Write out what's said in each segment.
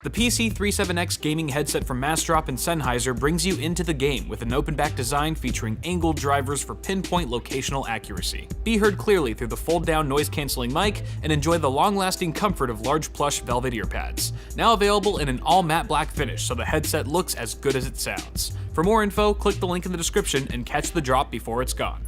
The PC37X gaming headset from Mastrop and Sennheiser brings you into the game with an open-back design featuring angled drivers for pinpoint locational accuracy. Be heard clearly through the fold-down noise-canceling mic and enjoy the long-lasting comfort of large plush velvet ear pads. Now available in an all-matte black finish, so the headset looks as good as it sounds. For more info, click the link in the description and catch the drop before it's gone.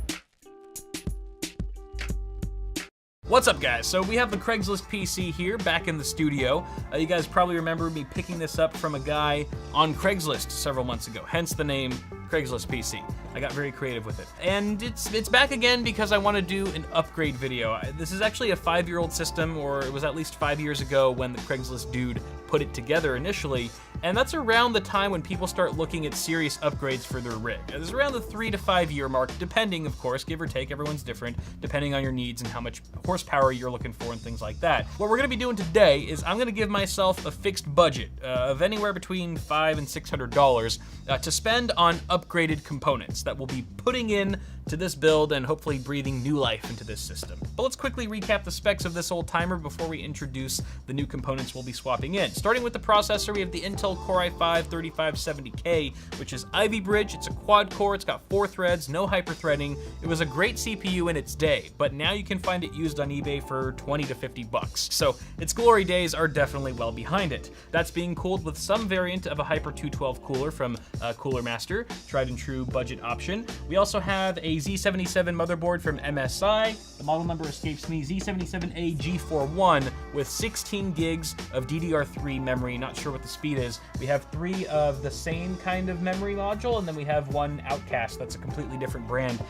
What's up, guys? So we have the Craigslist PC here back in the studio. You guys probably remember me picking this up from a guy on Craigslist several months ago, hence the name Craigslist PC. I got very creative with it. And it's back again because I want to do an upgrade video. This is actually a 5-year-old system, or it was at least 5 years ago when the Craigslist dude put it together initially, and that's around the time when people start looking at serious upgrades for their rig. It's around the 3 to 5 year mark, depending, of course, give or take, everyone's different, depending on your needs and how much horsepower you're looking for and things like that. What we're gonna be doing today is I'm gonna give myself a fixed budget of anywhere between $500 and $600 to spend on upgraded components that we'll be putting in to this build and hopefully breathing new life into this system. But let's quickly recap the specs of this old timer before we introduce the new components we'll be swapping in. Starting with the processor, we have the Intel Core i5-3570K, which is Ivy Bridge. It's a quad core, it's got 4 threads, no hyper-threading. It was a great CPU in its day, but now you can find it used on eBay for 20 to 50 bucks. So its glory days are definitely well behind it. That's being cooled with some variant of a Hyper 212 cooler from Cooler Master, tried and true budget option. We also have a Z77 motherboard from MSI. The model number escapes me, Z77A G41 with 16 gigs of DDR3 memory. Not sure what the speed is. We have 3 of the same kind of memory module, and then we have one Outcast that's a completely different brand,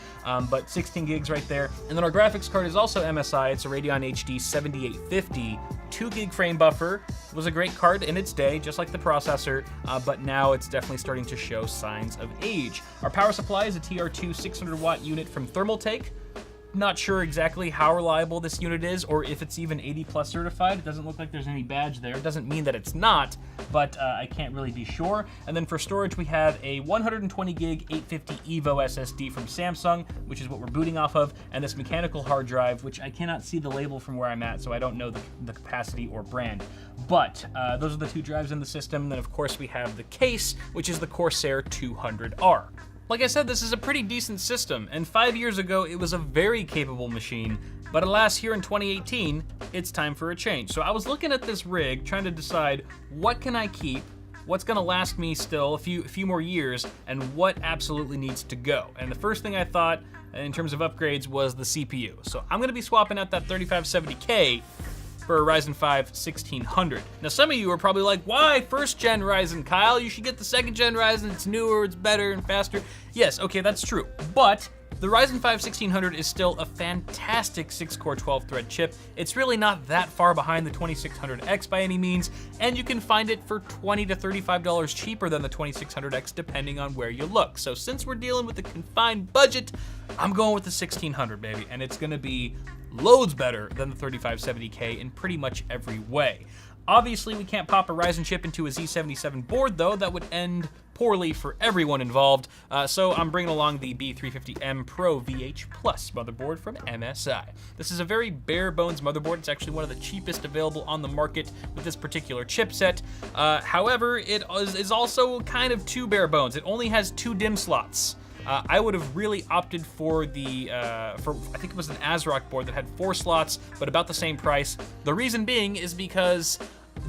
but 16 gigs right there. And then our graphics card is also MSI. It's a Radeon HD 7850. 2 gig frame buffer. It was a great card in its day, just like the processor, but now it's definitely starting to show signs of age. Our power supply is a TR2 600 watt unit from Thermaltake. Not sure exactly how reliable this unit is, or if it's even 80 plus certified. It doesn't look like there's any badge there. It doesn't mean that it's not, but I can't really be sure. And then for storage, we have a 120 gig 850 EVO SSD from Samsung, which is what we're booting off of, and this mechanical hard drive, which I cannot see the label from where I'm at, so I don't know the capacity or brand. But those are the 2 drives in the system. Then of course we have the case, which is the Corsair 200R. Like I said, this is a pretty decent system, and 5 years ago it was a very capable machine, but alas, here in 2018, it's time for a change. So I was looking at this rig, trying to decide what can I keep, what's gonna last me still a few more years, and what absolutely needs to go. And the first thing I thought in terms of upgrades was the CPU. So I'm gonna be swapping out that 3570K for a Ryzen 5 1600. Now some of you are probably like, why 1st gen Ryzen, Kyle? You should get the 2nd gen Ryzen, it's newer, it's better and faster. Yes, okay, that's true, but the Ryzen 5 1600 is still a fantastic 6-core 12-thread chip. It's really not that far behind the 2600X by any means, and you can find it for $20 to $35 cheaper than the 2600X depending on where you look. So since we're dealing with a confined budget, I'm going with the 1600, baby, and it's gonna be loads better than the 3570K in pretty much every way. Obviously, we can't pop a Ryzen chip into a Z77 board, though. That would end poorly for everyone involved. So I'm bringing along the B350M Pro VH Plus motherboard from MSI. This is a very bare bones motherboard. It's actually one of the cheapest available on the market with this particular chipset. However, it is also kind of too bare bones. It only has 2 DIMM slots. I would have really opted for the, I think it was an ASRock board that had 4 slots, but about the same price. The reason being is because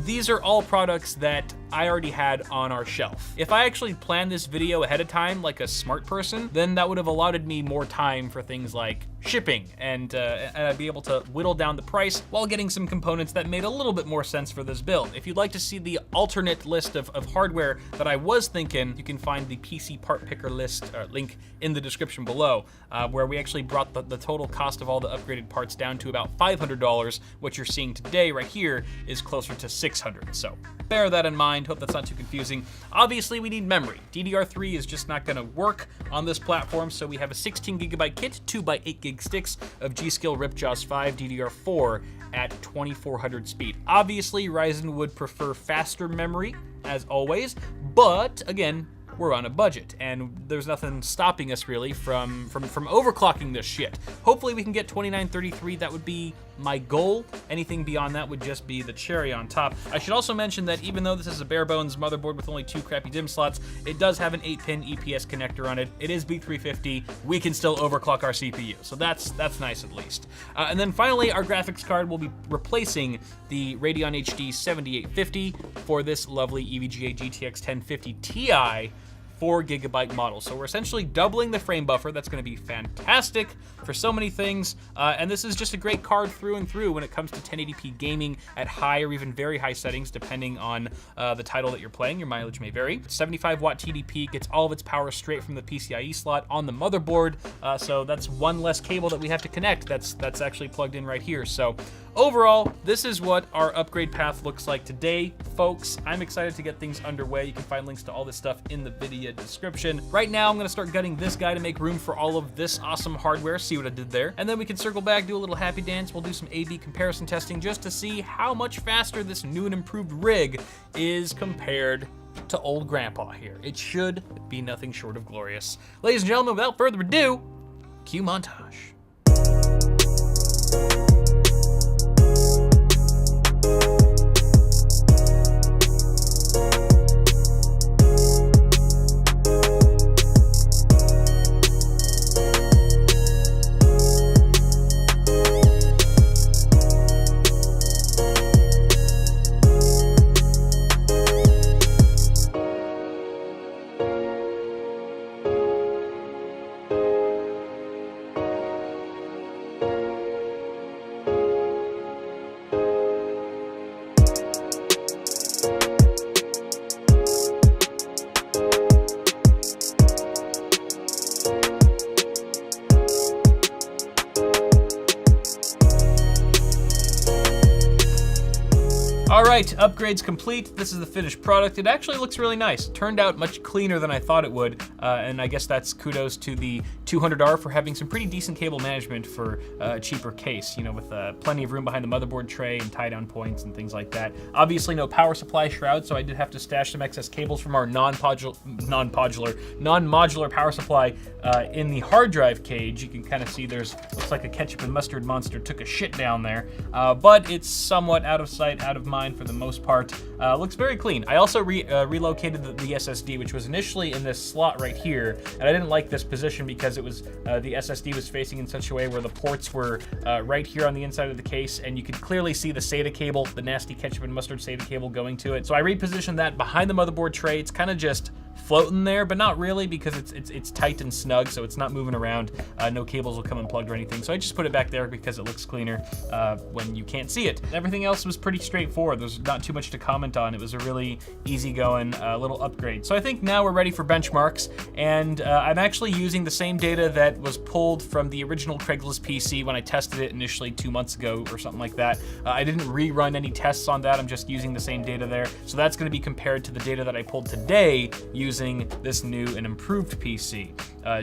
these are all products that I already had on our shelf. If I actually planned this video ahead of time like a smart person, then that would have allotted me more time for things like shipping, and I'd be able to whittle down the price while getting some components that made a little bit more sense for this build. If you'd like to see the alternate list of hardware that I was thinking, you can find the PC part picker list link in the description below, where we actually brought the total cost of all the upgraded parts down to about $500. What you're seeing today right here is closer to $600. So bear that in mind. Hope that's not too confusing. Obviously, we need memory. DDR3 is just not gonna work on this platform, so we have a 16 gigabyte kit, 2x8 gig sticks of G.Skill Ripjaws 5 DDR4 at 2400 speed. Obviously, Ryzen would prefer faster memory, as always, but again, we're on a budget, and there's nothing stopping us really from overclocking this shit. Hopefully we can get 2933, that would be my goal. Anything beyond that would just be the cherry on top. I should also mention that even though this is a bare bones motherboard with only 2 crappy DIMM slots, it does have an 8-pin EPS connector on it. It is B350. We can still overclock our CPU, so that's nice at least. And then finally, our graphics card will be replacing the Radeon HD 7850 for this lovely EVGA GTX 1050 Ti 4GB model. So we're essentially doubling the frame buffer. That's going to be fantastic for so many things. And this is just a great card through and through when it comes to 1080p gaming at high or even very high settings, depending on the title that you're playing. Your mileage may vary. 75-watt TDP gets all of its power straight from the PCIe slot on the motherboard. So that's one less cable that we have to connect. That's actually plugged in right here. So overall, this is what our upgrade path looks like today, folks. I'm excited to get things underway. You can find links to all this stuff in the video description. Right now, I'm gonna start gutting this guy to make room for all of this awesome hardware. See what I did there? And then we can circle back, do a little happy dance. We'll do some A/B comparison testing just to see how much faster this new and improved rig is compared to old grandpa here. It should be nothing short of glorious. Ladies and gentlemen, without further ado, cue montage. All right, upgrades complete. This is the finished product. It actually looks really nice. It turned out much cleaner than I thought it would, and I guess that's kudos to the 200R for having some pretty decent cable management for a cheaper case, you know, with plenty of room behind the motherboard tray and tie-down points and things like that. Obviously, no power supply shroud, so I did have to stash some excess cables from our non-modular power supply in the hard drive cage. You can kind of see looks like a ketchup and mustard monster took a shit down there, but it's somewhat out of sight, out of mind for the most part. Looks very clean. I also relocated the SSD, which was initially in this slot right here, and I didn't like this position because it was the SSD was facing in such a way where the ports were right here on the inside of the case, and you could clearly see the SATA cable, the nasty ketchup and mustard SATA cable going to it. So I repositioned that behind the motherboard tray. It's kind of just floating there, but not really because it's tight and snug, so it's not moving around. No cables will come unplugged or anything. So I just put it back there because it looks cleaner when you can't see it. Everything else was pretty straightforward. There's not too much to comment on. It was a really easygoing little upgrade. So I think now we're ready for benchmarks, and I'm actually using the same data that was pulled from the original Craigslist PC when I tested it initially 2 months ago or something like that. I didn't rerun any tests on that. I'm just using the same data there. So that's going to be compared to the data that I pulled today using this new and improved PC,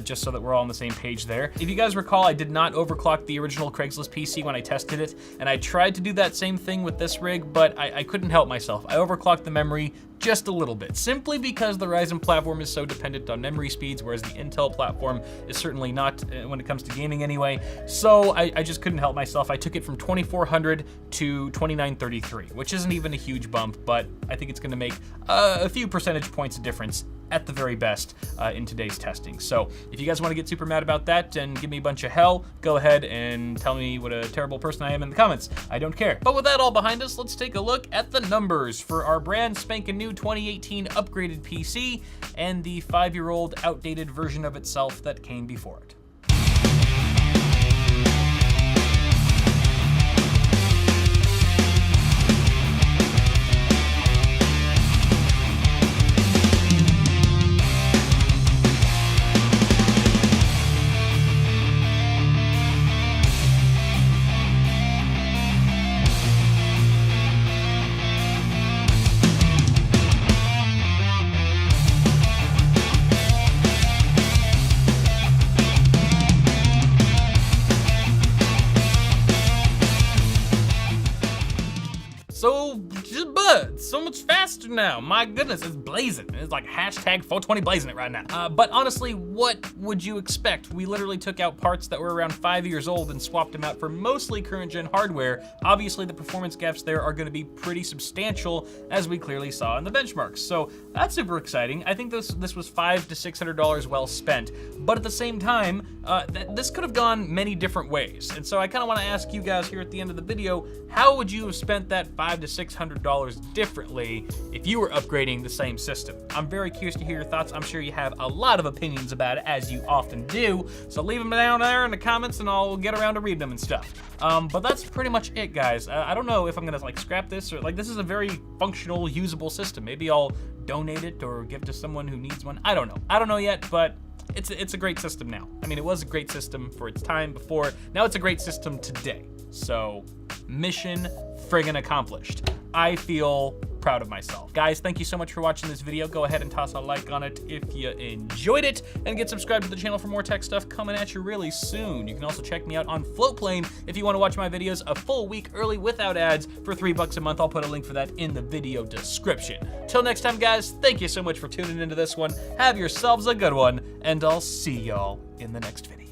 just so that we're all on the same page there. If you guys recall, I did not overclock the original Craigslist PC when I tested it, and I tried to do that same thing with this rig, but I couldn't help myself. I overclocked the memory just a little bit, simply because the Ryzen platform is so dependent on memory speeds, whereas the Intel platform is certainly not when it comes to gaming anyway. So I just couldn't help myself. I took it from 2400 to 2933, which isn't even a huge bump, but I think it's gonna make a few percentage points of difference at the very best in today's testing. So if you guys want to get super mad about that and give me a bunch of hell, go ahead and tell me what a terrible person I am in the comments. I don't care. But with that all behind us, let's take a look at the numbers for our brand spanking new 2018 upgraded PC and the 5-year-old outdated version of itself that came before it. faster now. My goodness, it's blazing. It's like hashtag 420 blazing it right now. But honestly, what would you expect? We literally took out parts that were around 5 years old and swapped them out for mostly current gen hardware. Obviously, the performance gaps there are gonna be pretty substantial, as we clearly saw in the benchmarks. So that's super exciting. I think this was $500 to $600 well spent. But at the same time, this could have gone many different ways. And so I kind of want to ask you guys here at the end of the video, how would you have spent that $500 to $600 differently if you were upgrading the same system? I'm very curious to hear your thoughts. I'm sure you have a lot of opinions about it, as you often do. So leave them down there in the comments and I'll get around to reading them and stuff. But that's pretty much it, guys. I don't know if I'm gonna like scrap this or like, this is a very functional, usable system. Maybe I'll donate it or give it to someone who needs one. I don't know. I don't know yet, but it's a great system now. I mean, it was a great system for its time before. Now it's a great system today. So mission friggin' accomplished. I feel proud of myself. Guys, thank you so much for watching this video. Go ahead and toss a like on it if you enjoyed it, and get subscribed to the channel for more tech stuff coming at you really soon. You can also check me out on Floatplane if you want to watch my videos a full week early without ads for $3 a month. I'll put a link for that in the video description. Till next time, guys, thank you so much for tuning into this one. Have yourselves a good one, and I'll see y'all in the next video.